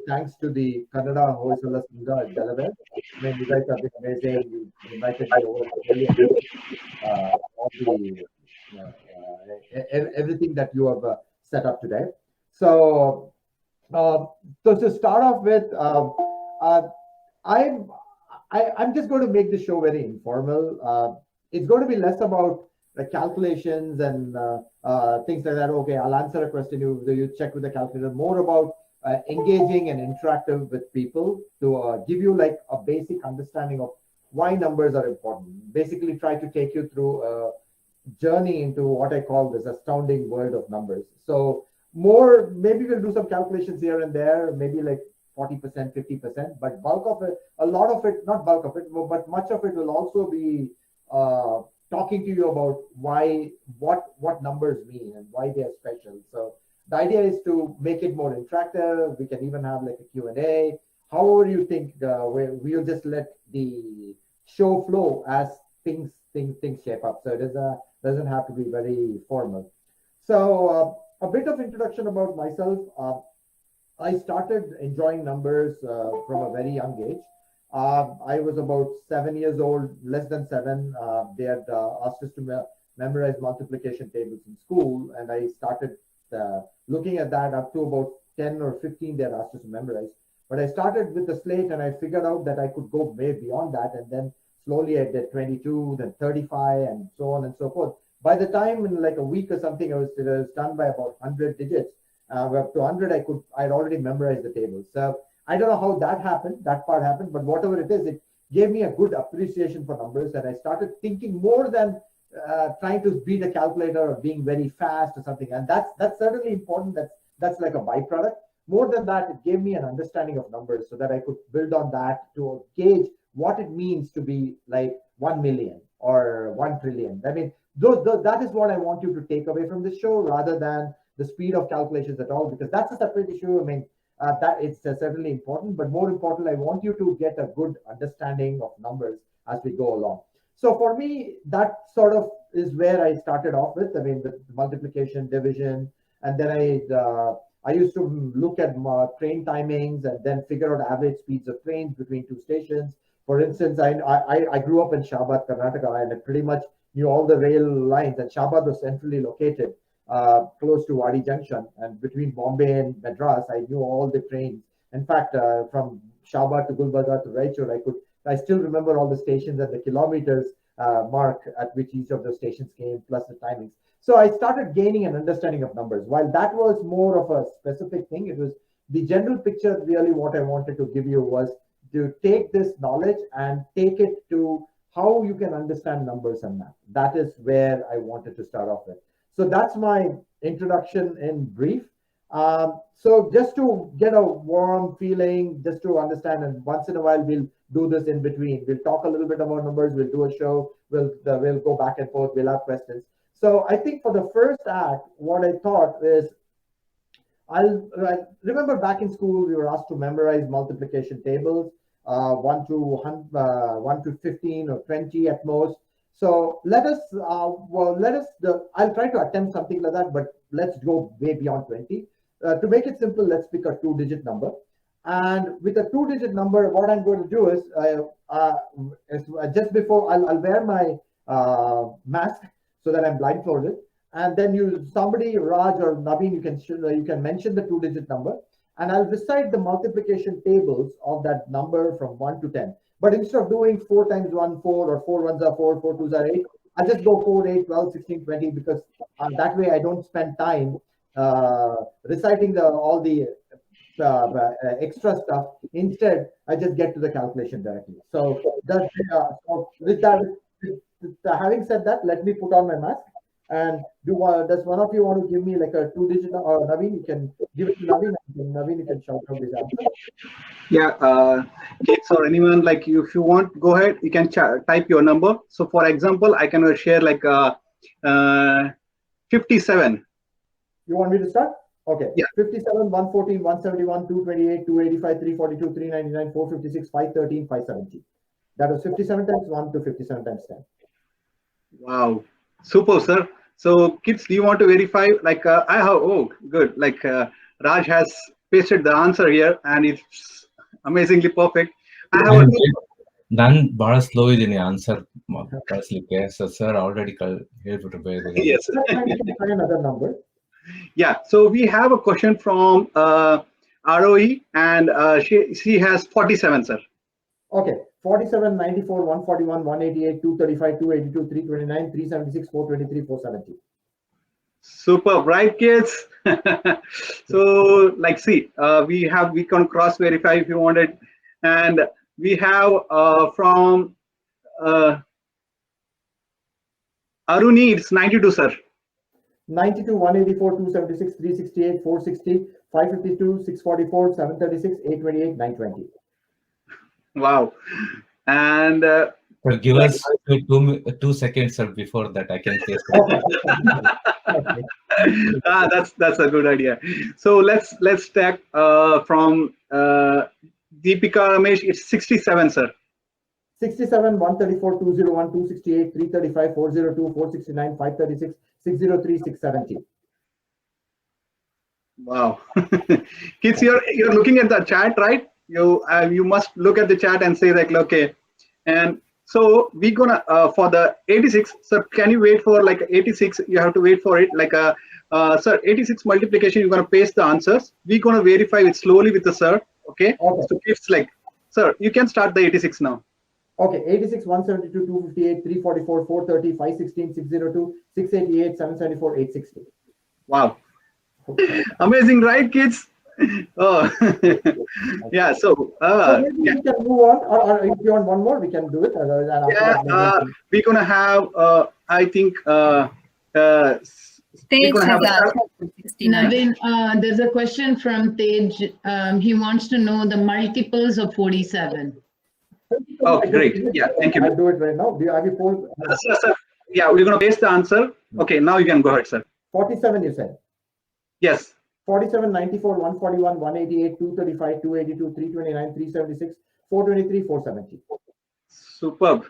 thanks to the Kannada Hoysala Sangha at Delaware. I mean, you guys have been amazing. You invited me over. Really appreciate all the everything that you have set up today. So, uh, so to start off with, uh, I'm I'm just going to make the show very informal. It's going to be less about the calculations and things like that. Okay, I'll answer a question. You check with the calculator. More about engaging and interactive with people to give you like a basic understanding of why numbers are important. Basically, try to take you through a journey into what I call this astounding world of numbers. So more, maybe we'll do some calculations here and there, maybe like 40%, 50%, but bulk of it, a lot of it, not bulk of it, but much of it will also be uh, talking to you about what numbers mean and why they are special. So the idea is to make it more interactive. We can even have like a Q&A. However you think, we'll just let the show flow as things shape up. So it is doesn't have to be very formal. So a bit of introduction about myself. I started enjoying numbers from a very young age. I was about 7 years old, less than seven. They had asked us to memorize multiplication tables in school, and I started looking at that up to about 10 or 15. They had asked us to memorize. But I started with the slate, and I figured out that I could go way beyond that, and then slowly I did 22, then 35, and so on and so forth. By the time in like a week or something, it was done by about 100 digits. Up to 100, I'd already memorized the tables. So I don't know how that part happened, but whatever it is, it gave me a good appreciation for numbers, and I started thinking more than trying to beat a calculator or being very fast or something. And that's certainly important. That's like a byproduct. More than that, it gave me an understanding of numbers so that I could build on that to gauge what it means to be like 1 million or 1 trillion. I mean, that is what I want you to take away from this show rather than the speed of calculations at all, because that's a separate issue. I mean, that it's certainly important, but more important, I want you to get a good understanding of numbers as we go along. So for me, that sort of is where I started off with. I mean, the multiplication, division, and then I used to look at train timings and then figure out average speeds of trains between two stations. For instance, I grew up in Shabad, Karnataka, and I pretty much knew all the rail lines. And Shabad was centrally located close to Wadi Junction, and between Bombay and Madras, I knew all the trains. In fact, from Shabad to Gulbarga to Raichur, I still remember all the stations and the kilometers mark at which each of those stations came, plus the timings. So I started gaining an understanding of numbers. While that was more of a specific thing, it was the general picture. Really, what I wanted to give you was to take this knowledge and take it to how you can understand numbers and math. That is where I wanted to start off with. So that's my introduction in brief. So just to get a warm feeling, just to understand, and once in a while we'll do this in between. We'll talk a little bit about numbers. We'll do a show. We'll go back and forth. We'll have questions. So I think for the first act, what I thought is I remember back in school we were asked to memorize multiplication tables, 1 to 15 or 20 at most. So let us. I'll try to attempt something like that, but let's go way beyond 20. To make it simple, let's pick a two-digit number. And with a two-digit number, what I'm going to do is just before I'll wear my mask so that I'm blindfolded, and then somebody, Raj or Naveen, you can mention the two-digit number, and I'll recite the multiplication tables of that number from 1 to 10. But instead of doing 4 times 1, 4, or 4 ones are 4, 4 twos are 8, I'll just go 4, 8, 12, 16, 20, because that way I don't spend time reciting all the extra stuff. Instead, I just get to the calculation directly. So with that, having said that, let me put on my mask. And does one of you want to give me like a two-digit, or Naveen? You can give it to Naveen. And Naveen, you can shout out his answer. Yeah, kids or anyone like you, if you want, go ahead. You can type your number. So, for example, I can share like uh, 57. You want me to start? Okay. Yeah. 57, 114, 171, 228, 285, 342, 399, 456, 513, 570. That was 57 times 1 to 57 times 10. Wow. Super, sir. So, kids, do you want to verify? Like, I have, oh, good. Like, Raj has pasted the answer here, and it's amazingly perfect. I have ನಾನು ಬಹಳ slow ಇದೀನಿ answer ಕಳಿಸ್ಲಿಕ್ಕೆ. So sir already ಹೇಳ್ಬಿಟ್ರು. yes. Try another number. Yeah, so we have a question from ROE, and she has 47, sir. Okay, 47, 94, 141, 188, 235, 282, 329, 376, 423, 470. Super bright, kids. So like, see, we can cross verify if you wanted, and we have from Aruni, it's 92, sir. 92, 184, 276, 368, 460, 552, 644, 736, 828, 920. Wow. And give us 2 seconds, sir. Before that, I can taste it. Okay. That's a good idea. So let's take from Deepika Ramesh. It's 67, sir. 67, 134, 201, 268, 335, 402, 469, 536, 603, 670. Wow. Kids, you're looking at the chat, right? You must look at the chat and say like, okay. And so we're gonna for the 86, sir, can you wait for like 86? You have to wait for it. Like sir, 86 multiplication, you're gonna paste the answers. We're gonna verify it slowly with the sir. Okay. So it's like, sir, you can start the 86 now. Okay, 86, 172, 258, 344, 430, 516, 602, 688, 774, 860. Wow. Amazing, right, kids? Oh. Yeah, so maybe we can move on, or if you want one more, we can do it. We're gonna have I think Tej has asked 69. Navin, there's a question from Tej. He wants to know the multiples of 47. Oh, great. Yeah, thank you. I'll do it right now. Have you posed? Sir, yeah, we're going to paste the answer. Okay, now you can go ahead, sir. 47, you said? Yes. 47, 94, 141, 188, 235, 282, 329, 376, 423, 470. Superb.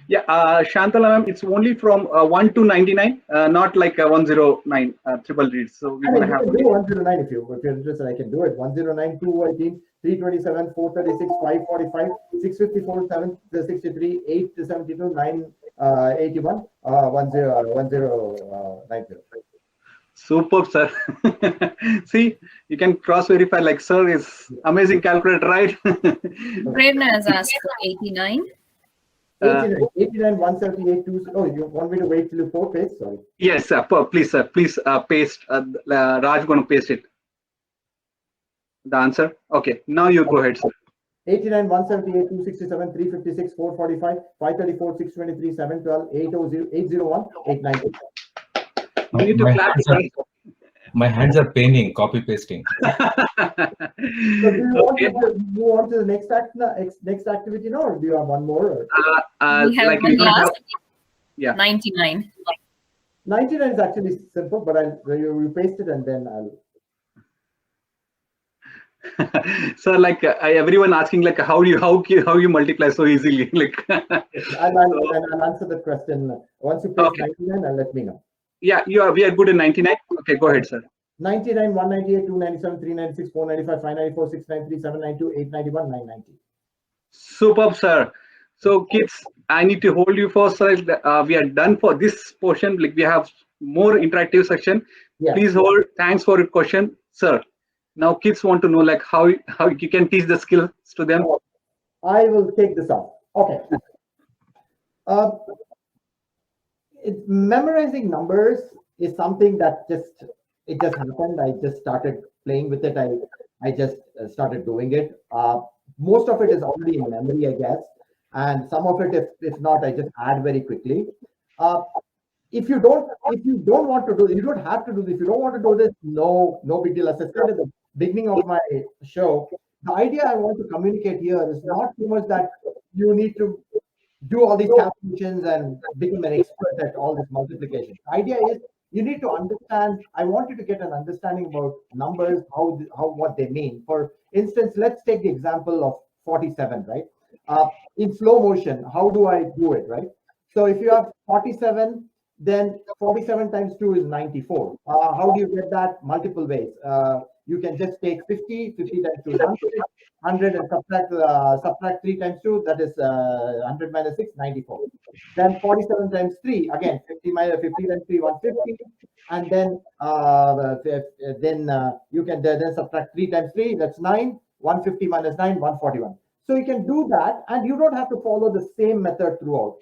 Yeah, Shantala ma'am, it's only from 1 to 99, not like 109 triple reads. So we're going to have to do 109 if you're interested. I can do it. 109, 218, 327, 436, 545, 654, 763, 872, 981, 1090. Superb, sir. See, you can cross verify like sir is amazing calculator, right? Prerna has asked for 89. 89, 178, 2. Oh, you want me to wait till you paste? Sorry. Yes, sir. Please, sir. Please paste. Raj going to paste it. The answer. Okay. Now you go ahead, sir. 89, 178, 267, 356, 445, 534, 623, 712, 801, 890. You need to clap. My hands are paining copy pasting. So do you want to move on to the next activity now, or do you have one more? We have like one last. Yeah. 99. 99 is actually simple, but you paste it and then I'll. So like everyone asking like how you multiply so easily. Like I'll answer the question once you paste 99 and let me know. Yeah, we are good in 99. Okay, go ahead, sir. 99, 198, 297, 396, 495, 594, 693, 792, 891, 990. Superb, sir. So kids, I need to hold you for, sir. We are done for this portion. Like we have more interactive section. Yeah. Please hold. Thanks for your question, sir. Now kids want to know like how you can teach the skills to them. I will take this off. Okay. Memorizing numbers is something that just happened. I just started playing with it. I just started doing it. Most of it is already in memory, I guess, and some of it, if not, I just add very quickly. If you don't want to do, you don't have to do this. If you don't want to do this, no big deal. As I said at the beginning of my show, the idea I want to communicate here is not too much that you need to do all these calculations and become an expert at all this multiplication. The idea is you need to understand. I want you to get an understanding about numbers, what they mean. For instance, let's take the example of 47, right? In slow motion, how do I do it, right? So if you have 47, then 47 times 2 is 94. How do you get that? Multiple ways. You can just take 50, 50 times 2 is 100, and subtract 3 times 2, that is 100 minus 6, 94. Then 47 times 3, again, 50 minus 50 times 3, 150. And then you can then subtract 3 times 3, that's 9. 150 minus 9, 141. So you can do that, and you don't have to follow the same method throughout.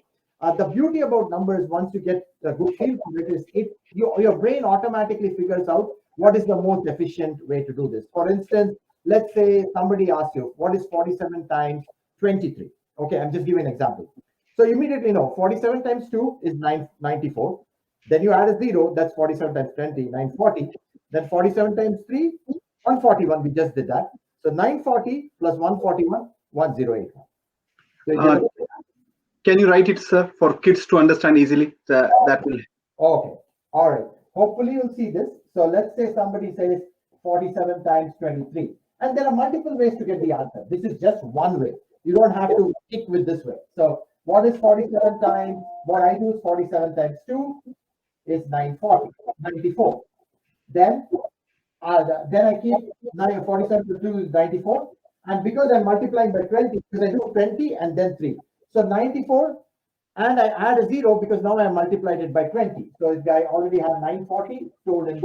The beauty about numbers, once you get a good feel for it, is your brain automatically figures out what is the most efficient way to do this. For instance, let's say somebody asks you, what is 47 times 23? Okay, I'm just giving an example. So you immediately know 47 times 2 is 994. Then you add a 0, that's 47 times 20, 940. Then 47 times 3, 141. We just did that. So 940 plus 141, 1081. So can you write it, sir, for kids to understand easily? That will. Okay. All right. Hopefully you'll see this. So let's say somebody says 47 times 23. And there are multiple ways to get the answer. This is just one way. You don't have to stick with this way. So what is 47 times? What I do is 47 times 2 is 940, 94. Then I keep 47 to 2 is 94. And because I'm multiplying by 20, because I do 20 and then 3. So 94, and I add a 0 because now I multiplied it by 20. So I already have 940 stored in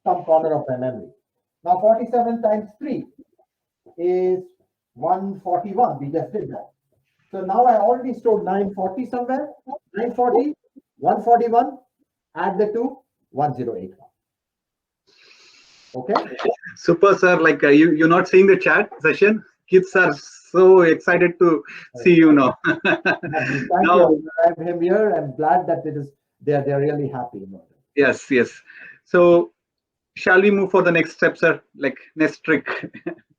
some corner of my memory. Now 47 times 3 is 141. We just did that. So now I already stored 940 somewhere. 940, 141, add the 2, 1081. Okay. Super, sir. Like you're not seeing the chat session. Kids are so excited to see you now. Thank you. I am here. I'm glad that they're really happy about it. Yes, yes. So shall we move for the next step, sir? Like next trick.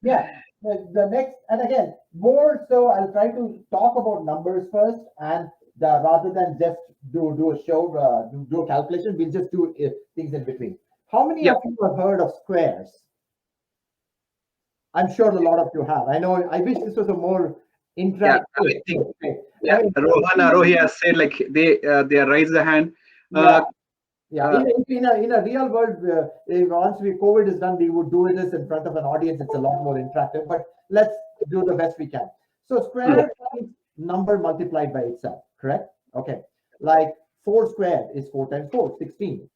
Yeah. The next, and again, more so, I'll try to talk about numbers first, and rather than just do a show, do a calculation, we'll just do things in between. How many of you have heard of squares? I'm sure a lot of you have. I know. I wish this was a more interactive. Yeah, Rohan Arohi has said like they raise the hand. Yeah. In a real world, once COVID is done, we would do this in front of an audience. It's a lot more interactive. But let's do the best we can. So square means number multiplied by itself. Correct? Okay. Like 4 squared is 4 times 4, 16.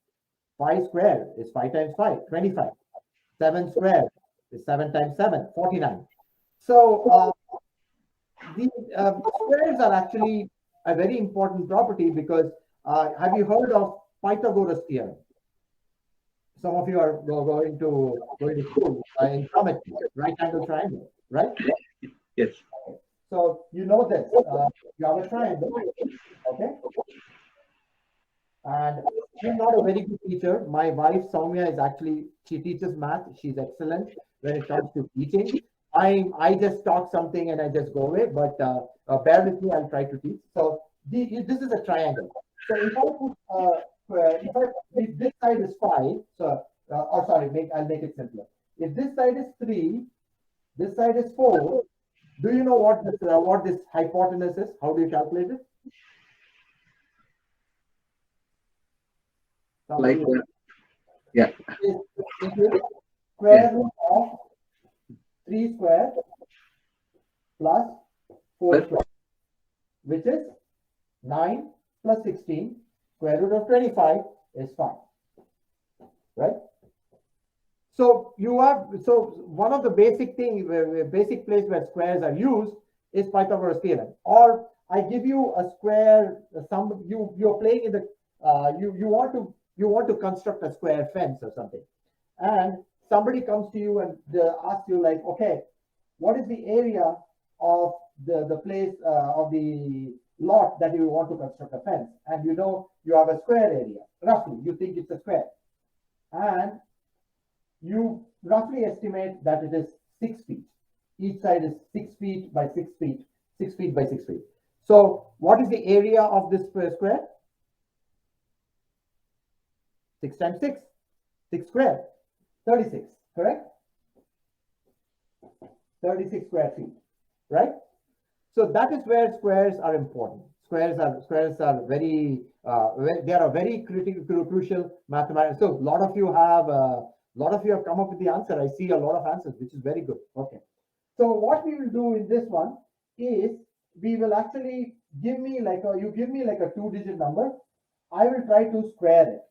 5 squared is 5 times 5, 25. 7 squared is 7 times 7, 49. So these squares are actually a very important property because have you heard of Pythagoras theorem? Some of you are going to school in geometry, right angle triangle, right? Yes. So you know this. You have a triangle, okay? And I'm not a very good teacher. My wife Soumya is actually, she teaches math. She's excellent when it comes to teaching. I just talk something and I just go away, but bear with me, I'll try to teach. So this is a triangle. So if I put, if this side is 5, so, I'll make it simpler. If this side is 3, this side is 4, do you know what this hypotenuse is? How do you calculate it? Like, yeah. It is square root of 3 squared plus 4 squared, which is 9 plus 16. Square root of 25 is 5. Right? So one of the basic place where squares are used is Pythagoras theorem. Or I give you a square. You're playing in the you want to construct a square fence or something, and somebody comes to you and asks you like, okay, what is the area of the place of the lot that you want to construct a fence? And you know you have a square area, roughly, you think it's a square, and you roughly estimate that it is 6 feet. Each side is 6 feet by 6 feet, 6 feet by 6 feet. So what is the area of this square? 6 times 6, 6 squared, 36, correct? 36 square feet, right? So that is where squares are important. Squares are very they are a very crucial mathematics. So a lot of you have come up with the answer. I see a lot of answers, which is very good. Okay. So what we will do in this one is we will actually give me like a 2-digit number. I will try to square it,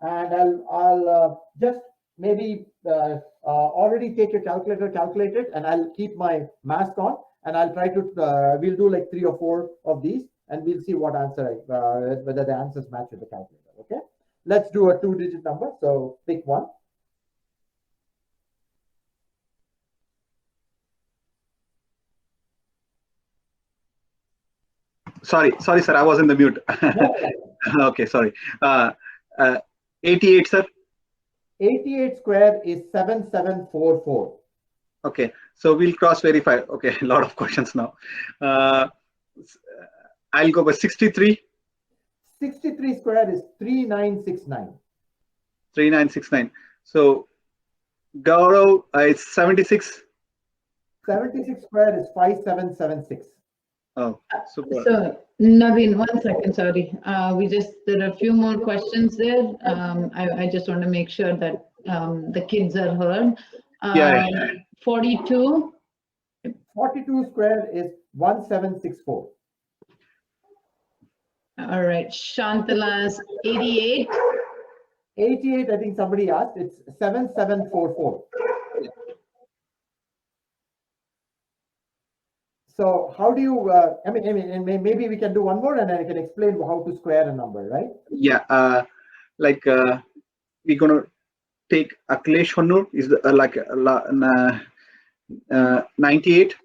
and I'll just maybe already take your calculator, calculate it, and I'll keep my mask on, and I'll try to we'll do like 3 or 4 of these, and we'll see what answer whether the answers match with the calculator. Okay, let's do a 2-digit number. So pick one. Sorry, sir. I was in the mute. Okay, sorry. 88, sir. 88 square is 7744. Okay, so we'll cross verify. Okay, a lot of questions now. I'll go by 63. 63 square is 3969. 3969. So Gaurav is 76. 76 square is 5776. Oh, super. So Naveen, 1 second, sorry. There are a few more questions there. I just want to make sure that the kids are heard. Yeah. 42. 42 square is 1764. All right, Shantala's 88. 88, I think somebody asked, it's 7744. So how do you, maybe we can do one more and then I can explain how to square a number, right? Yeah, we're gonna take Akhilesh Honnur is the, 98.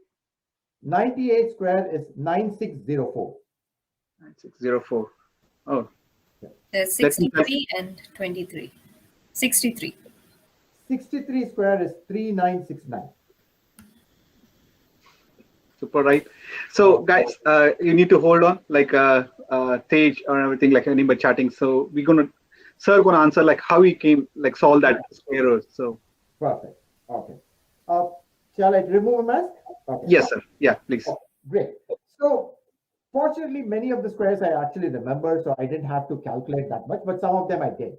98 square is 9604. 9604. Oh. There's 63 and 23. 63. 63 square is 3969. Super, right? So guys, you need to hold on, like Tej or everything, like anybody chatting. So sir gonna answer like how he came, like solve that error. So perfect. Okay. Shall I remove a mask? Okay. Yes, sir. Yeah, please. Oh, great. So fortunately, many of the squares I actually remember, so I didn't have to calculate that much, but some of them I did.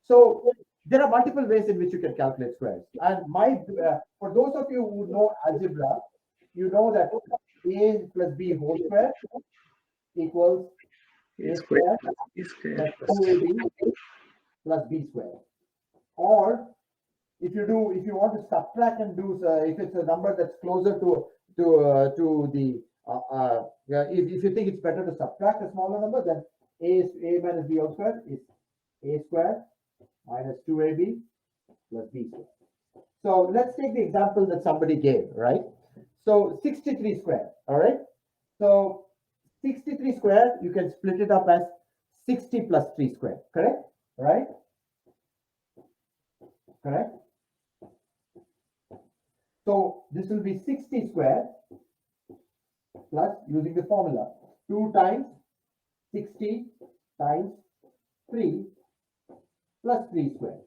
So there are multiple ways in which you can calculate squares. And for those of you who know algebra, you know that a plus b whole square equals a square plus 2ab plus b square. Or if you want to subtract and do, if it's a number that's closer to the if you think it's better to subtract a smaller number, then a minus b whole square is a square minus 2ab plus b square. So let's take the example that somebody gave, right? So 63 square, all right? So 63 square, you can split it up as 60 plus 3 square, correct? Right? Correct? So this will be 60 square plus, using the formula, 2 times 60 times 3 plus 3 square.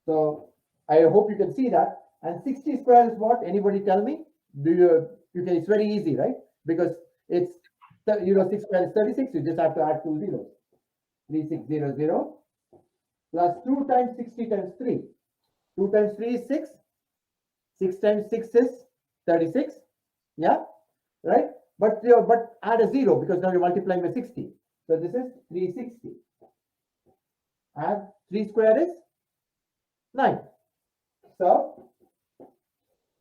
So I hope you can see that. And 60 square is what? Anybody tell me? It's very easy, right? Because it's, 6 square is 36. You just have to add 2 zeros. 3600 plus 2 times 60 times 3. 2 times 3 is 6. 6 times 6 is 36. Yeah, right? But add a 0 because now you're multiplying by 60. So this is 360. And 3 square is 9. So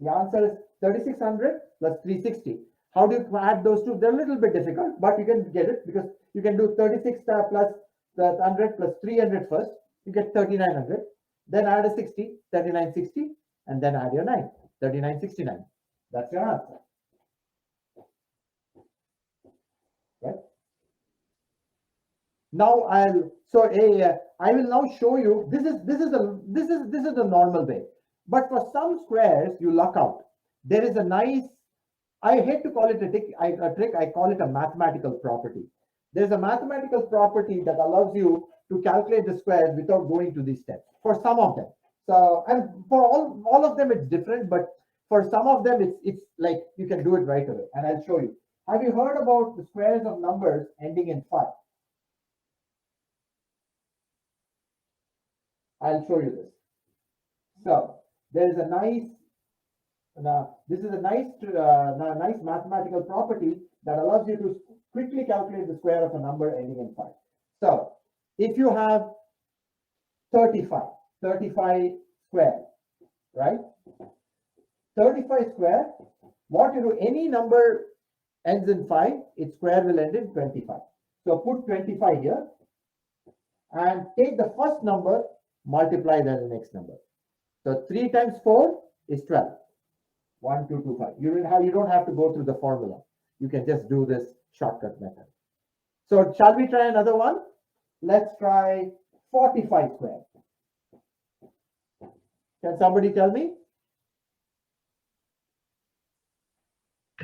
the answer is 3600 plus 360. How do you add those two? They're a little bit difficult, but you can get it because you can do 36 plus the 100 plus 300 first. You get 3900. Then add a 60, 3960, and then add your 9, 3969. That's your answer. Right? Now I will now show you. This is the normal way. But for some squares, you luck out. There is a nice, I hate to call it a trick, I call it a mathematical property. There's a mathematical property that allows you to calculate the squares without going to these steps, for some of them. So, and for all of them, it's different, but for some of them, it's like you can do it right away. And I'll show you. Have you heard about the squares of numbers ending in 5? I'll show you this. So there is a nice, this is a nice mathematical property that allows you to quickly calculate the square of a number ending in 5. So if you have 35 square, right? 35 square, what you do, any number ends in 5, its square will end in 25. So put 25 here and take the first number, multiply that the next number. So 3 times 4 is 12. 1, 2, 2, 5. You don't have to go through the formula. You can just do this shortcut method. So shall we try another one? Let's try 45 square. Can somebody tell me?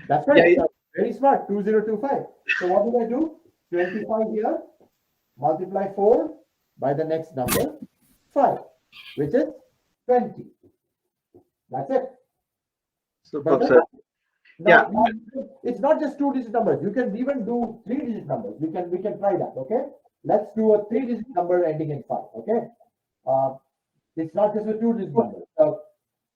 That's right. Yeah. Very smart. 2025. So what do I do? 25 here, multiply 4 by the next number, 5, which is 20. That's it. Superb, sir. Now, it's not just 2-digit numbers. You can even do 3-digit numbers. We can try that. Okay. Let's do a 3-digit number ending in 5. Okay. It's not just a 2-digit number. So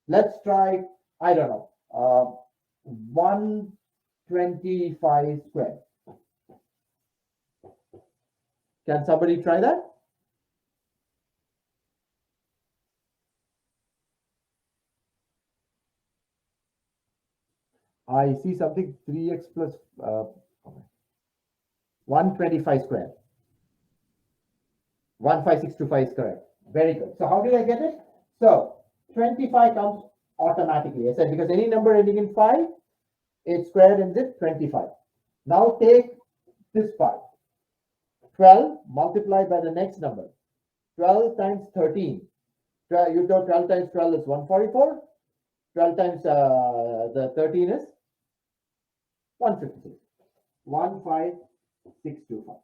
let's try. I don't know. 125 square. Can somebody try that? I see something 3x plus 125 square. 15625 is correct. Very good. So how did I get it? So 25 comes automatically. I said because any number ending in 5, its square ends in 25. Now take this part. 12 multiplied by the next number. 12 times 13. You know 12 times 12 is 144. 12 times the 13 is 156. 15625.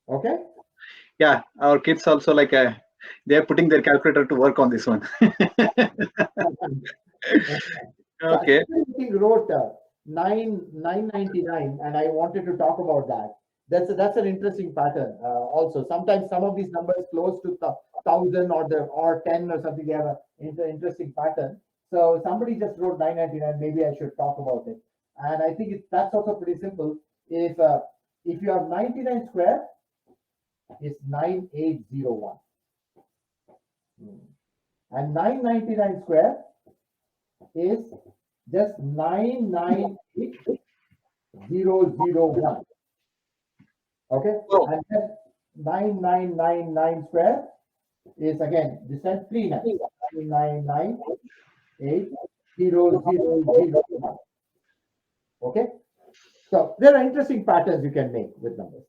Okay. Yeah, our kids also like they are putting their calculator to work on this one. Okay. I wrote 999, and I wanted to talk about that. That's an interesting pattern. Also, sometimes some of these numbers close to 1,000 or 10 or something. They have an interesting pattern. So somebody just wrote 999. Maybe I should talk about it. And I think that's also pretty simple. If you have 99 square, it's 9801. And 999 square is just 998001. Okay. Oh. And then 9999 square is again this time 3 nines. 998001. Okay. So there are interesting patterns you can make with numbers.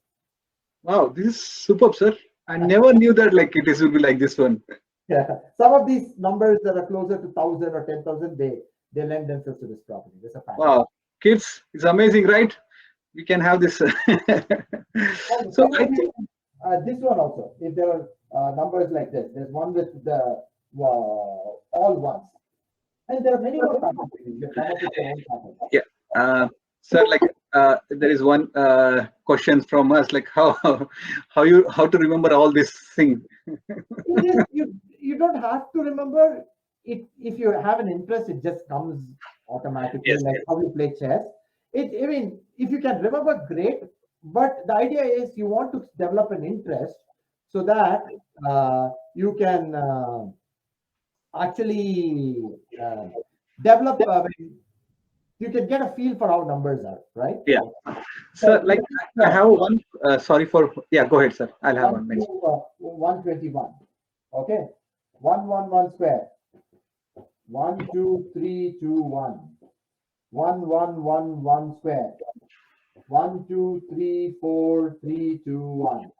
Wow, this is superb, sir. I never knew that like it will be like this one. Yeah. Some of these numbers that are closer to 1,000 or 10,000, they lend themselves to this property. There's a pattern. Wow, kids, it's amazing, right? We can have this. So I think this one also, if there are numbers like this, there's one with the all ones, and there are many more patterns. You can come up with your own pattern. yeah, sir, like there is one question from us, like how to remember all this thing. You don't have to remember it. If you have an interest, it just comes automatically. Yes, Like how you play chess. I mean, if you can remember, great. But the idea is you want to develop an interest so that you can actually develop. You can get a feel for how numbers are, right? Yeah. So like I have one. Sorry for Go ahead, sir. I'll have one. 121. Okay. 111 square. 1 2 3 2 1. 1111 square. 1 2 3 4 3 2 1.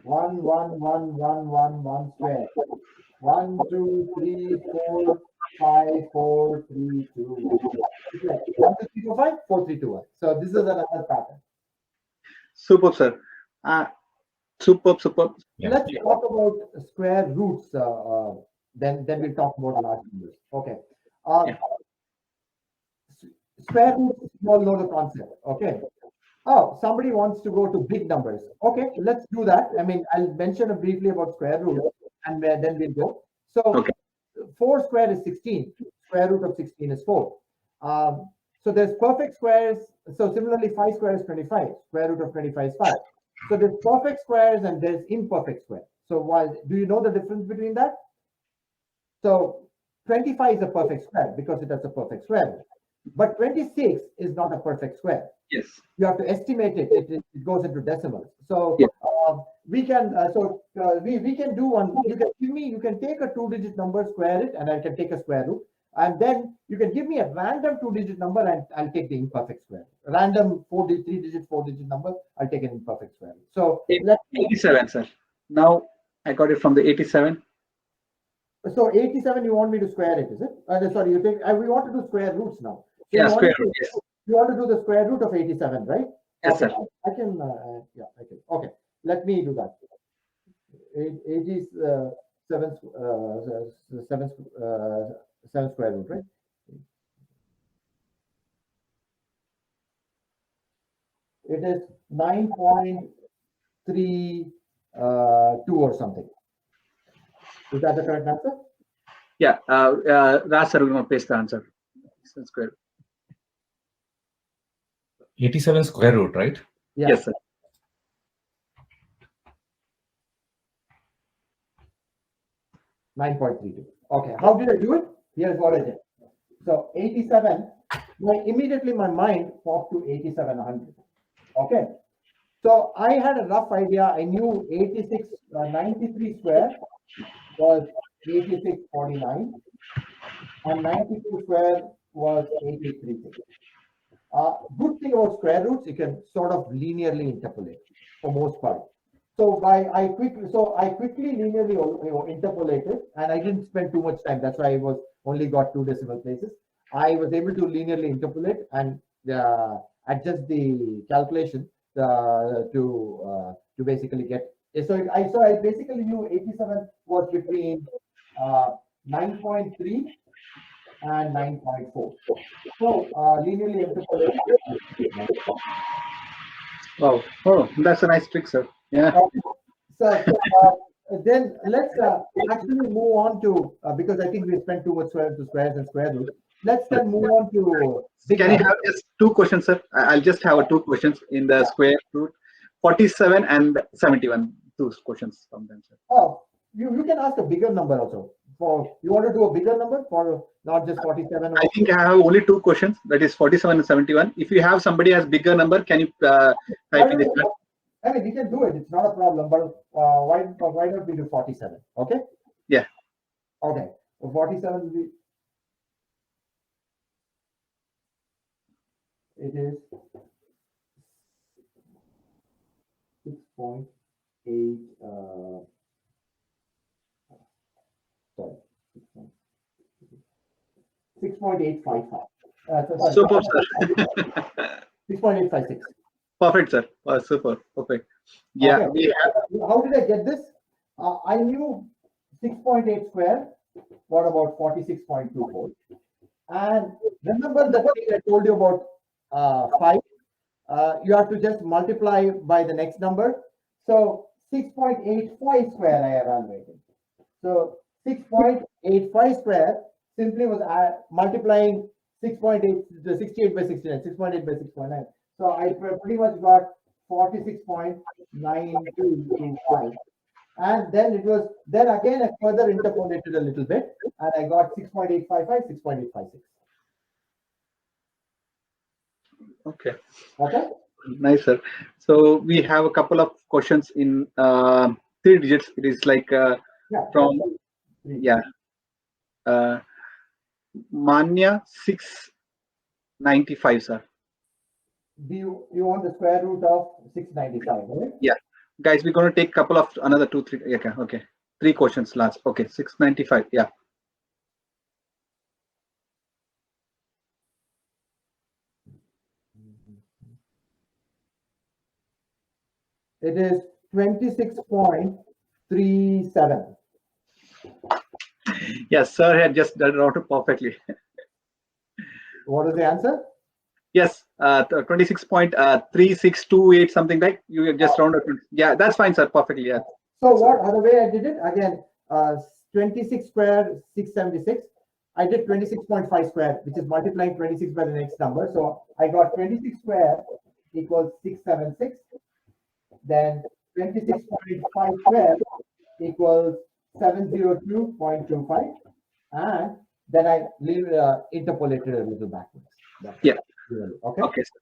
111111 square. 1 2 3 4 5 4 3 2 1. 1 2 3 4 5 4 3 2 1. So this is another pattern. Superb, sir. Superb. Yeah. Let's talk about square roots. Then we'll talk about large numbers. Okay. square roots, you all know the concept. Okay. Oh, somebody wants to go to big numbers. Okay, let's do that. I mean, I'll mention briefly about square root and then we'll go. So Okay. 4 square is 16. Square root of 16 is 4. So there's perfect squares. So similarly, 5 square is 25. Square root of 25 is 5. So there's perfect squares and there's imperfect square. So do you know the difference between that? So 25 is a perfect square because it has a perfect square root. But 26 is not a perfect square. Yes. You have to estimate it. It goes into decimals. So Yeah. we can we can do one. You can take a 2-digit number, square it, and I can take a square root. And then you can give me a random 2-digit number, and I'll take the imperfect square. Random 3-digit, 4-digit number, I'll take an imperfect square. So 87, sir. Now I got it from the 87. So 87, you want me to square it, is it? Sorry, you take. We want to do square roots now. So Yeah, square root. Yes. You want to do the square root of 87, right? Yes, Okay. sir. I can. Yeah, I can. Okay, let me do that. 87 7 square root, right? It is 9.32 or something. Is that the correct answer? Yeah. Raj sir, we're going to paste the answer. That's good. 87 square root, right? Yeah. Yes, sir. $9.32. Okay, how did I do it? Here's what I did. So 87, immediately my mind popped to 8700. Okay, so I had a rough idea. I knew 93 square was 8649 and 92 square was 836. Good thing about square roots, you can sort of linearly interpolate for most part. So I quickly linearly interpolated, and I didn't spend too much time. That's why I only got 2 decimal places. I was able to linearly interpolate and adjust the calculation to basically get. So I basically knew 87 was between 9.3 and 9.4. So linearly interpolated. Wow. Oh, that's a nice trick, sir. Yeah. So then let's actually move on to because I think we spent too much squares and square roots. Let's then move on to. Can you have just 2 questions, sir? I'll just have 2 questions in the square root. 47 and 71. 2 questions from them, sir. Oh, you can ask a bigger number also. You want to do a bigger number for not just 47? I think I have only 2 questions. That is 47 and 71. If you have somebody has bigger number, can you type in the chat? I mean, we can do it. It's not a problem. But why don't we do 47? Okay. Yeah. Okay. So 47 will be. It is 6.8. Sorry. 6.855. Super, sir. 6.856. Perfect, sir. Super. Perfect. Yeah. Okay. How did I get this? I knew 6.8 square. What about 46.24? And remember the thing I told you about 5. You have to just multiply by the next number. So 6.85 square I evaluated. So 6.85 square simply was multiplying 6.8, the 68 by 69, 6.8 by 6.9. So I pretty much got 46.9225. And then again I further interpolated a little bit and I got 6.855, 6.856. Okay. Okay. Nice, sir. So we have a couple of questions in 3 digits. It is like from Manya 695, sir. Do you want the square root of 695, right? Yeah. Guys, we're going to take a couple of another 2, 3. Okay. 3 questions last. Okay. 695. Yeah. It is 26.37. Yes, sir had just done it perfectly. What is the answer? Yes, 26.3628 something like you just round up. Yeah, that's fine, sir. Perfectly. Yeah. So what other way I did it again? 26 square 676. I did 26.5 square, which is multiplying 26 by the next number. So I got 26 square equals 676. Then 26.5 square equals 702.25. And then I interpolated a little backwards. That's Yeah. okay. Okay, sir.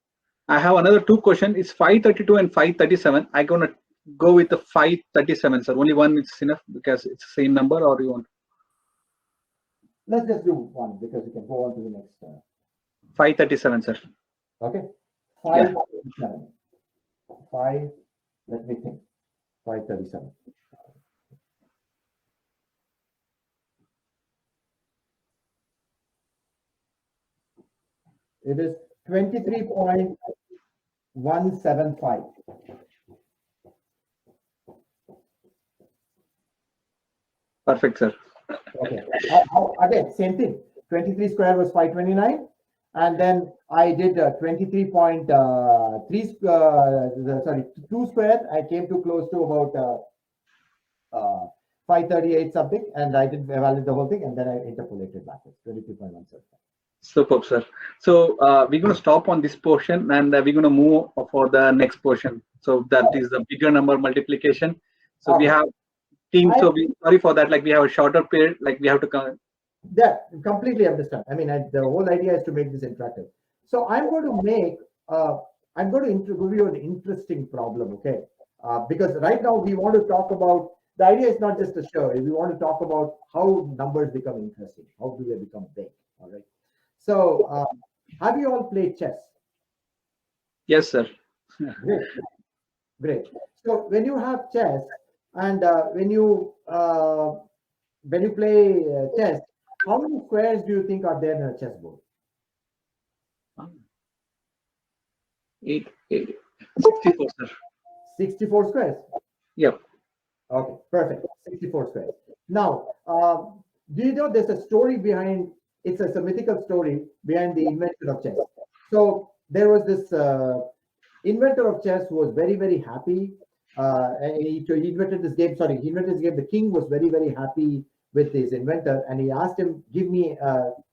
I have another two questions. It's 532 and 537. I'm gonna go with the 537, sir. Only one is enough because it's the same number, or you want Let's just do one because we can go on to the next. 537, sir. Okay. Yeah. 537. 5. Let me think. 537. It is 23.175. Perfect, sir. Okay. Again, same thing. 23 square was 529. And then I did 23.3, sorry, 2 square. I came to close to about 538 something. And I did evaluate the whole thing. And then I interpolated backwards, 23.175. Superb, sir. So we're going to stop on this portion and we're going to move for the next portion. So that is the bigger number multiplication. So we have team. So we sorry for that. Like we have a shorter period. Like we have to come. Yeah, completely understand. I mean, the whole idea is to make this interactive. So I'm going to make. I'm going to give you an interesting problem. Okay, because right now we want to talk about. The idea is not just a show. We want to talk about how numbers become interesting. How do they become big? All right. So, have you all played chess? Yes, sir. Great. Great. So, when you have chess and when you play chess, how many squares do you think are there in a chessboard? 64, sir. 64 squares. Yep. Okay, perfect. 64 squares. Now, do you know there's a story behind? It's a mythical story behind the invention of chess. So there was this inventor of chess who was very, very happy. He invented this game. Sorry, he invented this game. The king was very, very happy with his inventor, and he asked him, "Give me,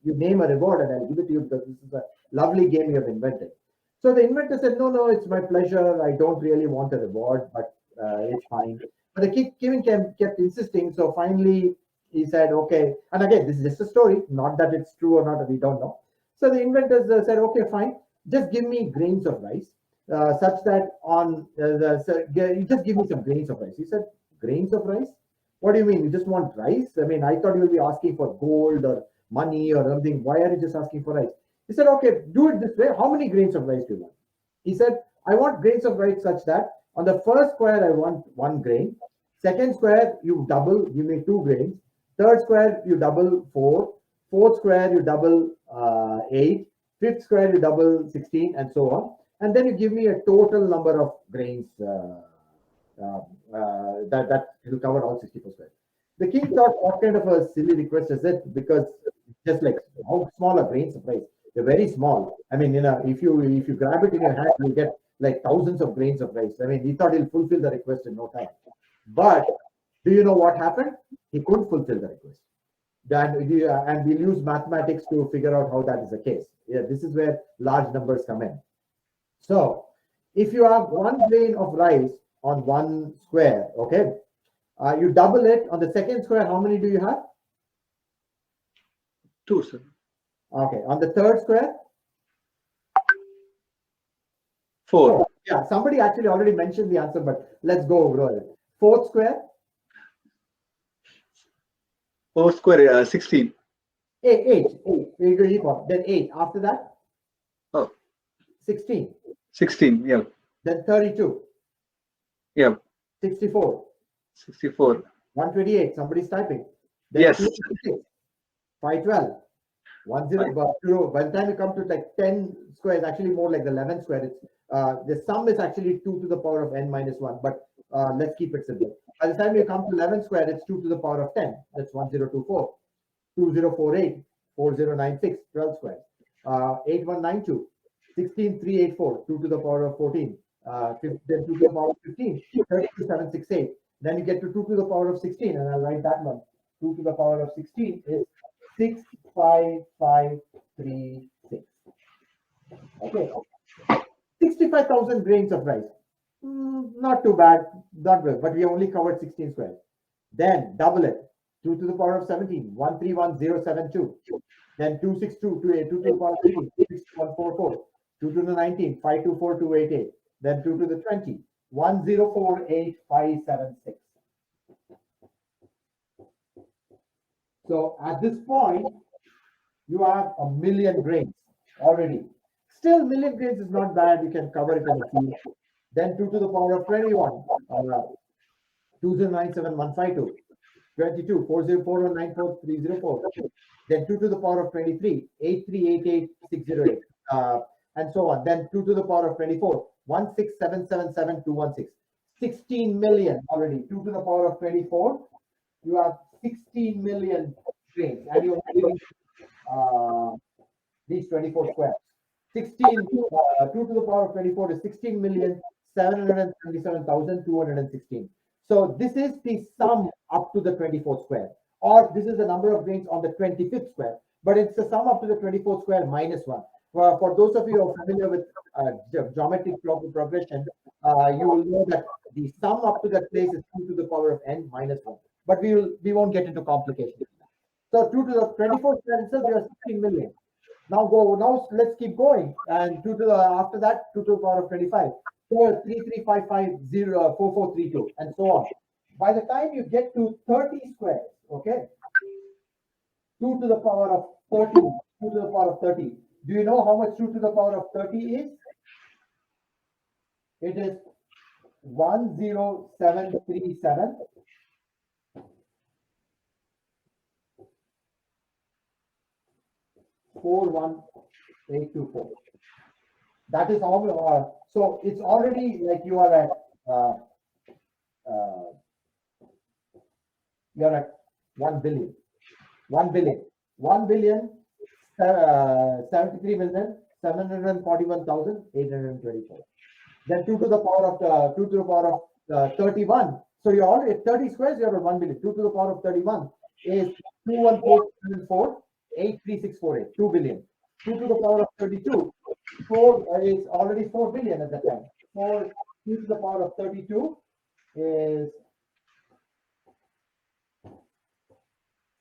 you name a reward, and I'll give it to you because this is a lovely game you have invented." So the inventor said, "No, no, it's my pleasure. I don't really want a reward, but it's fine." But the king kept insisting. So finally, he said, "Okay." And again, this is just a story, not that it's true or not, we don't know. So the inventors said, "Okay, fine. Just give me grains of rice, such that you just give me some grains of rice." He said, "Grains of rice? What do you mean? You just want rice? I mean, I thought you would be asking for gold or money or something. Why are you just asking for rice?" He said, "Okay, do it this way. How many grains of rice do you want?" He said, "I want grains of rice such that on the first square, I want 1 grain. Second square, you double, give me 2 grains. Third square, you double 4. Fourth square, you double 8. Fifth square, you double 16, and so on. And then you give me a total number of grains that will cover all 64 squares." The king thought, what kind of a silly request is it? Because just like how small are grains of rice? They're very small. I mean, if you grab it in your hand, you get like thousands of grains of rice. I mean, he thought he'll fulfill the request in no time. But do you know what happened? He couldn't fulfill the request. And we'll use mathematics to figure out how that is the case. Yeah, this is where large numbers come in. So if you have 1 grain of rice on 1 square, okay, you double it on the second square. How many do you have? 2, sir. Okay, on the third square? 4. Yeah, somebody actually already mentioned the answer, but let's go over it. Fourth square? 4 square, 16. 8. Then 8. After that? Oh. 16. 16, yeah. Then 32. Yeah. 64. 64. 128. Somebody's typing. Then Yes. 512. 10. By the time you come to like 10 squares, actually more like the 11 square, it's the sum is actually 2 to the power of n minus 1. But let's keep it simple. By the time you come to 11 square, it's 2 to the power of 10. That's 1024, 2048, 4096, 12 squares, 8192, 16,384, 2 to the power of 14, then 2 to the power of 15, 32,768. Then you get to 2 to the power of 16, and I'll write that one. 2 to the power of 16 is 65536. Okay, 65,000 grains of rice. Not too bad, not good, but we only covered 16 squares. Then double it. 2 to the power of 17, 131,072. Then 262, 2 to the power of 3, 6144. 2 to the 19, 524,288. Then 2 to the 20, 1048576. So at this point, you have a million grains already. Still, million grains is not bad. You can cover it in a few. Then 2 to the power of 21, 2097152. 22, 404194,304. Then 2 to the power of 23, 8388608. And so on. Then 2 to the power of 24, 16777,216. 16 million already. 2 to the power of 24, you have 16 million grains. And you have these 24 squares. 16, 2 to the power of 24 is 16,777,216. So this is the sum up to the 24th square, or this is the number of grains on the 25th square, but it's the sum up to the 24th square minus 1. For those of you who are familiar with geometric progression, you will know that the sum up to that place is 2 to the power of n minus 1. But we won't get into complications. So 2 to the 24th square itself, we are 16 million. Now let's keep going. And 2 to the after that, 2 to the power of 25. 3355,04432, and so on. By the time you get to 30 squares, okay, 2 to the power of 30, 2 to the power of 30. Do you know how much 2 to the power of 30 is? It is 10737. 41824. That is how. So it's already like you are at 1 billion. 73,741,824. Then 2 to the power of 31. So you're already at 30 squares, you're at 1 billion. 2 to the power of 31 is 214,748,83648. 2 billion. 2 to the power of 32, 4 is already 4 billion at that time. 2 to the power of 32 is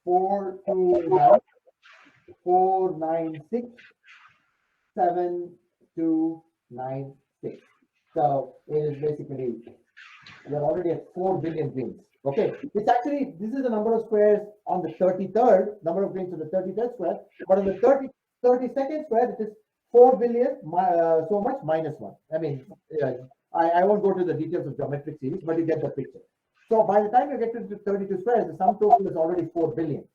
496,7296. So it is basically, you're already at 4 billion grains. Okay, it's actually, this is the number of squares on the 33rd, number of grains on the 33rd square, but on the 32nd square, it is 4 billion, so much minus 1. I mean, I won't go to the details of geometric series, but you get the picture. So by the time you get to 32 squares, the sum total is already 4 billion.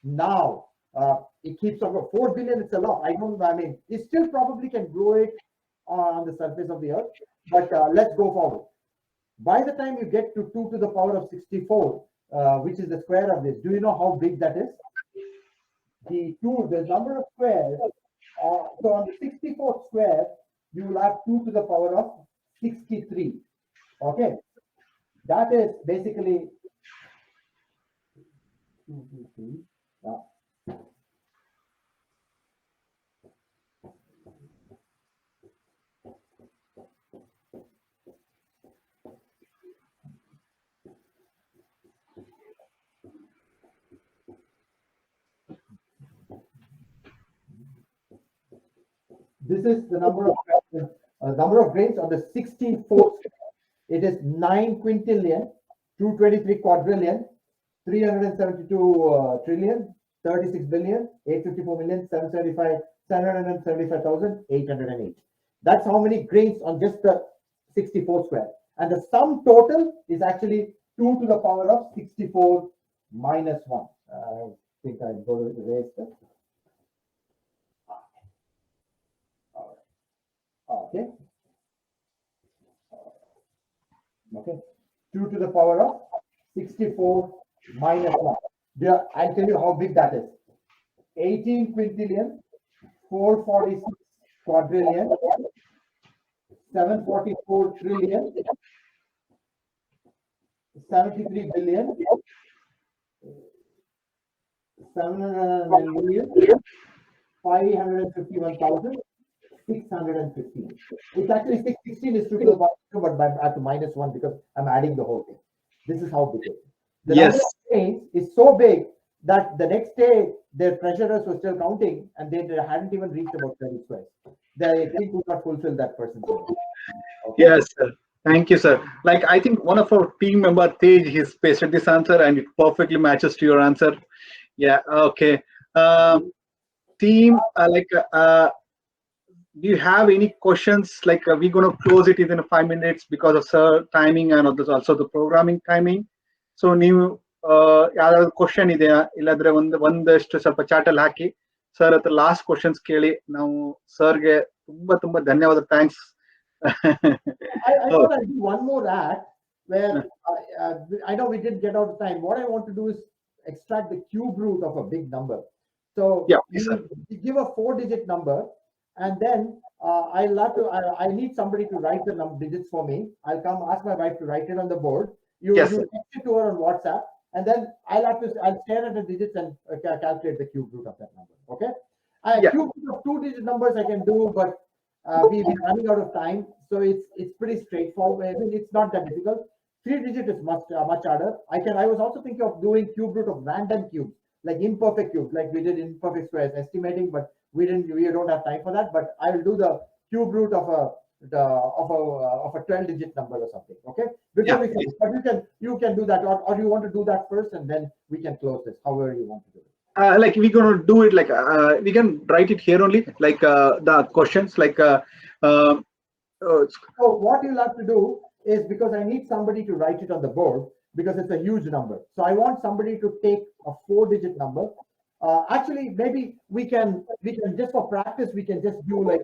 Now, it keeps on 4 billion, it's a lot. I mean, you still probably can grow it on the surface of the earth, but let's go forward. By the time you get to 2 to the power of 64, which is the square of this, do you know how big that is? The number of squares, so on the 64th square, you will have 2 to the power of 63. Okay, that is basically 2, 2, 3. This is the number of grains on the 64th. It is 9 quintillion, 223 quadrillion, 372 trillion, 36 billion, 854 million, 775,808. That's how many grains on just the 64 square. And the sum total is actually 2 to the power of 64 minus 1. I think I'm going to erase that. Okay. Okay. 2 to the power of 64 minus 1. I'll tell you how big that is. 18 quintillion, 446 quadrillion, 744 trillion, 73 billion, 709 million, 551,615. It's actually 616 is 2 to the power 2, but at -1 because I'm adding the whole thing. This is how big it is. The Yes. number of trains is so big that the next day their treasurers were still counting and they hadn't even reached about 30 squares. They could not fulfill that person's goal. Okay? Yes, sir. Thank you, sir. Like, I think one of our team member, Tej, he's pasted this answer and it perfectly matches to your answer. Yeah, okay. Team, do you have any questions? Like, we're going to close it within 5 minutes because of sir timing and also the programming timing. So, ನೀವು ಯಾವ್ದಾದ್ರು question ಇದೆಯಾ? ಇಲ್ಲಾಂದ್ರೆ ಒಂದಷ್ಟು ಸ್ವಲ್ಪ ಚಾಟಲ್ಲಿ ಹಾಕಿ sir ಹತ್ರ last questions ಕೇಳಿ ನಾವು ಸರ್ಗೆ ತುಂಬಾ ಧನ್ಯವಾದ. Thanks. I thought I'd do one more act where I know we didn't get out of time. What I want to do is extract the cube root of a big number. So Yeah, yes, sir. you give a 4-digit number, and then I need somebody to write the digits for me. I'll come ask my wife to write it on the board. You Yes, sir. text it to her on WhatsApp, and then I'll stare at the digits and calculate the cube root of that number. Okay? Yeah. Cube root of 2-digit numbers I can do, but we've been running out of time, so it's pretty straightforward. I mean, it's not that difficult. 3-digit is much harder. I was also thinking of doing cube root of random cubes, like imperfect cubes, like we did imperfect squares, estimating, but we don't have time for that. But I will do the cube root of a 12-digit number or something. Okay? Before we finish, but you can do that, or you want to do that first, and then we can close this. However you want to do it. Like, we're going to do it like we can write it here only, like the questions, like So what you'll have to do is, because I need somebody to write it on the board because it's a huge number. So I want somebody to take a 4-digit number. Actually, maybe we can just for practice, we can just do like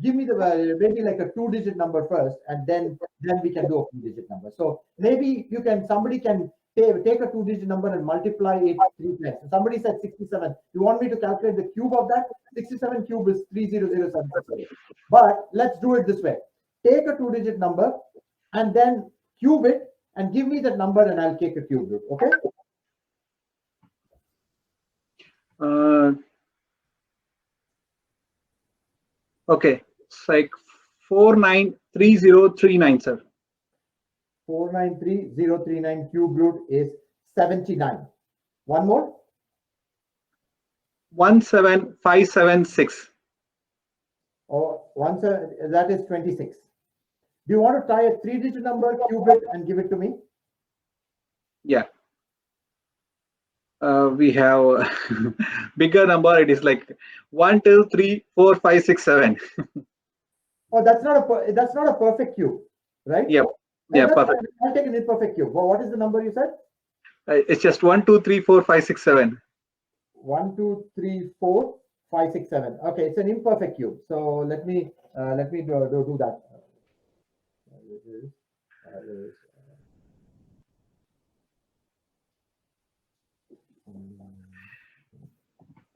give me the maybe like a 2-digit number first, and then we can do a 4-digit number. So maybe somebody can take a 2-digit number and multiply it 3 times. So somebody said 67. You want me to calculate the cube of that? 67 cube is 300,760. But let's do it this way. Take a 2-digit number and then cube it and give me that number, and I'll take a cube root. Okay? Okay, it's like 493039, sir. 493039 cube root is 79. One more. 17576. Or that is 26. Do you want to tie a 3-digit number, cube it, and give it to me? Yeah. We have a bigger number. It is like 1 2 3 4 5 6 7. Oh, that's not a perfect cube, right? Yeah. Yeah, perfect. I'll take an imperfect cube. Well, what is the number you said? It's just 1 2 3 4 5 6 7. 1 2 3 4 5 6 7. Okay, it's an imperfect cube. So let me do that.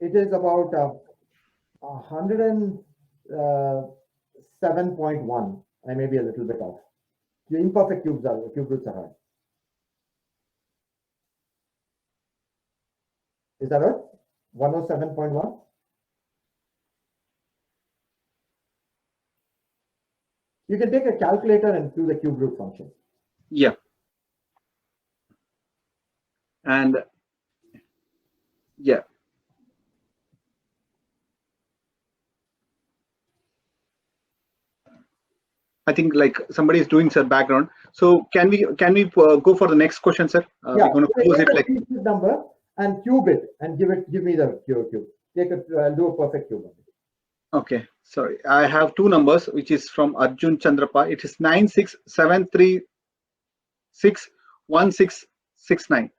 It is about 107.1. I may be a little bit off. The imperfect cube roots are hard. Is that right? 107.1. You can take a calculator and do the cube root function. Yeah. And yeah. I think like somebody is doing sir background. So can we go for the next question, sir? Yeah, We're going to close it like number and cube it and give me the cube. Take it. I'll do a perfect cube. Okay, sorry. I have 2 numbers, which is from Arjun Chandrapa. It is 967361669.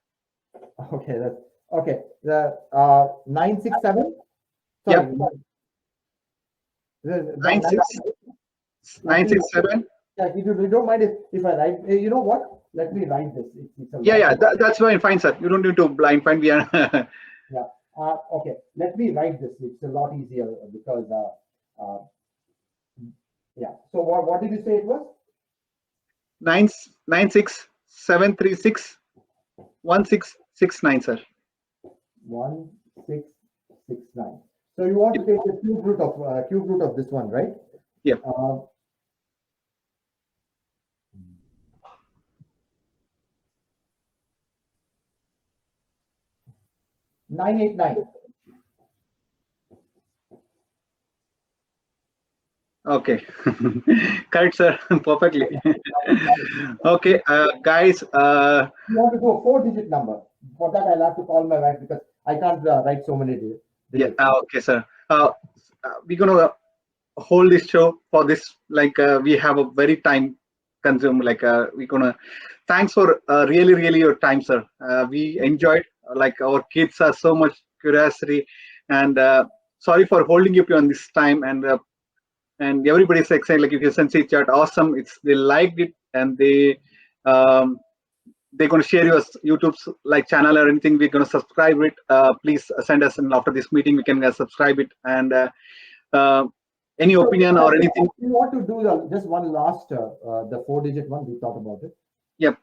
Okay, that's okay. The 967. Yeah. Sorry. 967. Yeah, if you don't mind if I write, you know what? Let me write this. It's Yeah, that's fine, sir. You don't need to blind find. We are yeah. Okay. let me write this. It's a lot easier because, yeah. So what did you say it was? 967361669, sir. 1669. So you want to take the cube root of this one, right? Yeah. 989. Okay. Correct, sir. Perfectly. Okay, guys. You want to go 4-digit number. For that, I'll have to call my wife because I can't write so many digits. Yeah. Okay, sir. We're gonna hold this show for this. Like we have a very time consumed. Like we're gonna. Thanks for really your time, sir. We enjoyed. Like our kids are so much curiosity, and sorry for holding you on this time. And everybody's excited. Like if you send chat, awesome. They liked it, and they're going to share your YouTube's like channel or anything. We're going to subscribe it. Please send us, and after this meeting we can subscribe it. And any opinion or anything. You want to do just one last the 4-digit one? We talked about it. Yep.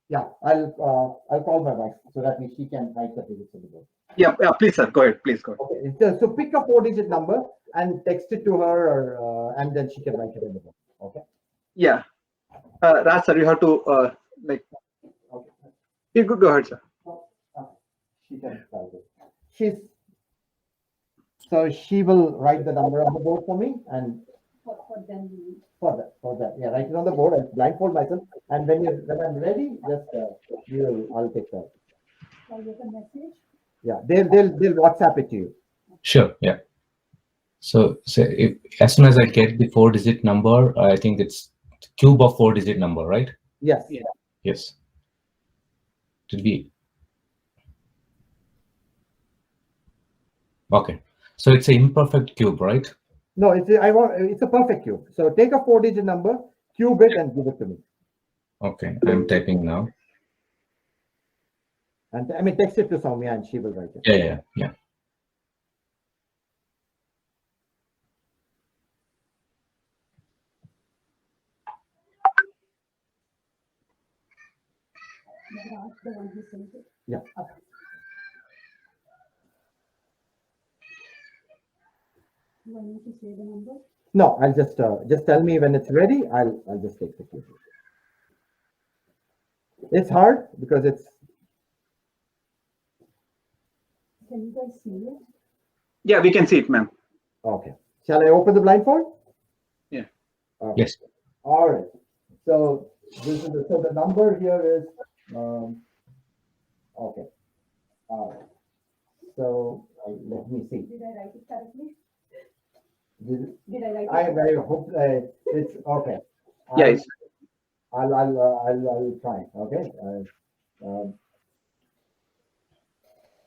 Yeah, I'll call my wife so that she can write the digits in the board. Yeah, please, sir. Go ahead. Please go ahead. Okay, so pick a 4-digit number and text it to her, or and then she can write it in the book. Okay. Yeah. Raj, sir, you have to like. Okay. Yeah, go ahead, sir. She can write it. So she will write the number on the board for me, and for that, yeah, write it on the board and blindfold myself. And when I'm ready, just I'll take that. Yeah, they'll WhatsApp it to you. Sure. Yeah. So as soon as I get the 4-digit number, I think it's the cube of 4-digit number, right? Yes. Yeah. Yes. It will be. Okay. So it's an imperfect cube, right? No, it's a perfect cube. So take a 4-digit number, cube it, and give it to me. Okay, I'm typing now. And I mean, text it to Soumya, and she will write it. Yeah. Yeah. No, I'll just tell me when it's ready. I'll just take the cube. It's hard because it's. Can you guys see it? Yeah, we can see it, ma'am. Okay. Shall I open the blindfold? Yeah. Okay. Yes. All right. So the number here is okay. So let me see. Did I write it correctly? Did I write it? I hope it's okay. Yeah. I'll try. Okay.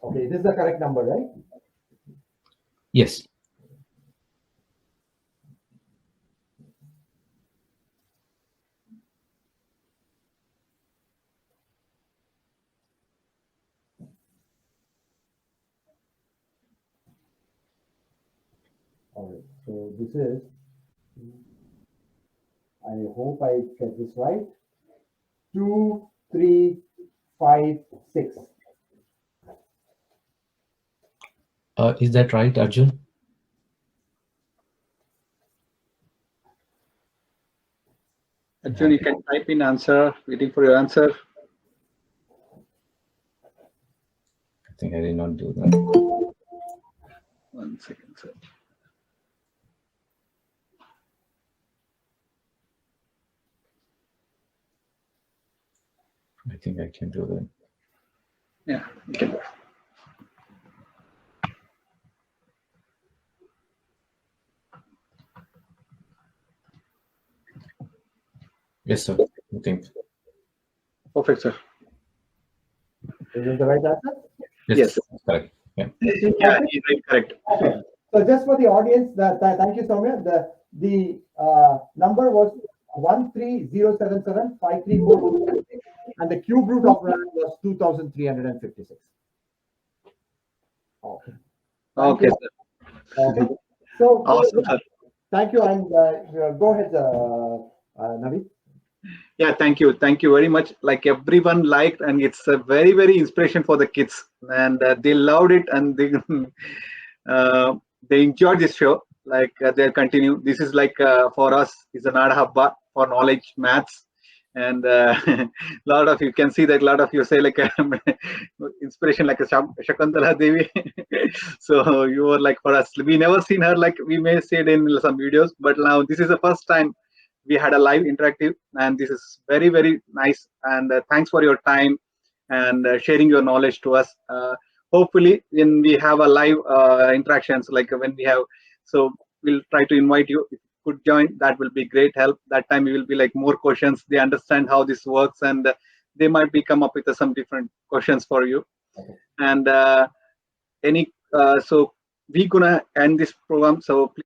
Okay. This is the correct number, right? Yes. All right. So this is. I hope I get this right. 2, 3, 5, 6. Is that right, Arjun? Arjun, you can type in answer. Waiting for your answer. I think I did not do that. 1 second, sir. I think I can do that. Yeah, you can. Yes, sir. I think. Perfect, sir. Is it the right answer? Yes. Correct. Yeah. Yeah, you're right, correct. Okay. So just for the audience, thank you, Soumya. The number was 130775344, and the cube root of that was 2356. Okay. Thank Okay, you. sir. Okay. So, Awesome, sir. thank you. And go ahead, Naveed. Yeah, thank you very much. Like everyone liked, and it's a very inspiration for the kids, and they loved it, and they enjoyed this show. Like they'll continue. This is like for us is an habba for knowledge, maths, and lot of you can see that a lot of you say like inspiration like a Shakuntala Devi. So you were like for us. We never seen her, like we may see it in some videos, but now this is the first time we had a live interactive, and this is very nice. And thanks for your time and sharing your knowledge to us. Hopefully when we have a live interactions, like when we have, so we'll try to invite you. If you could join, that will be great help. That time we will be like more questions, they understand how this works, and they might be come up with some different questions for you. And any so we gonna end this program, so please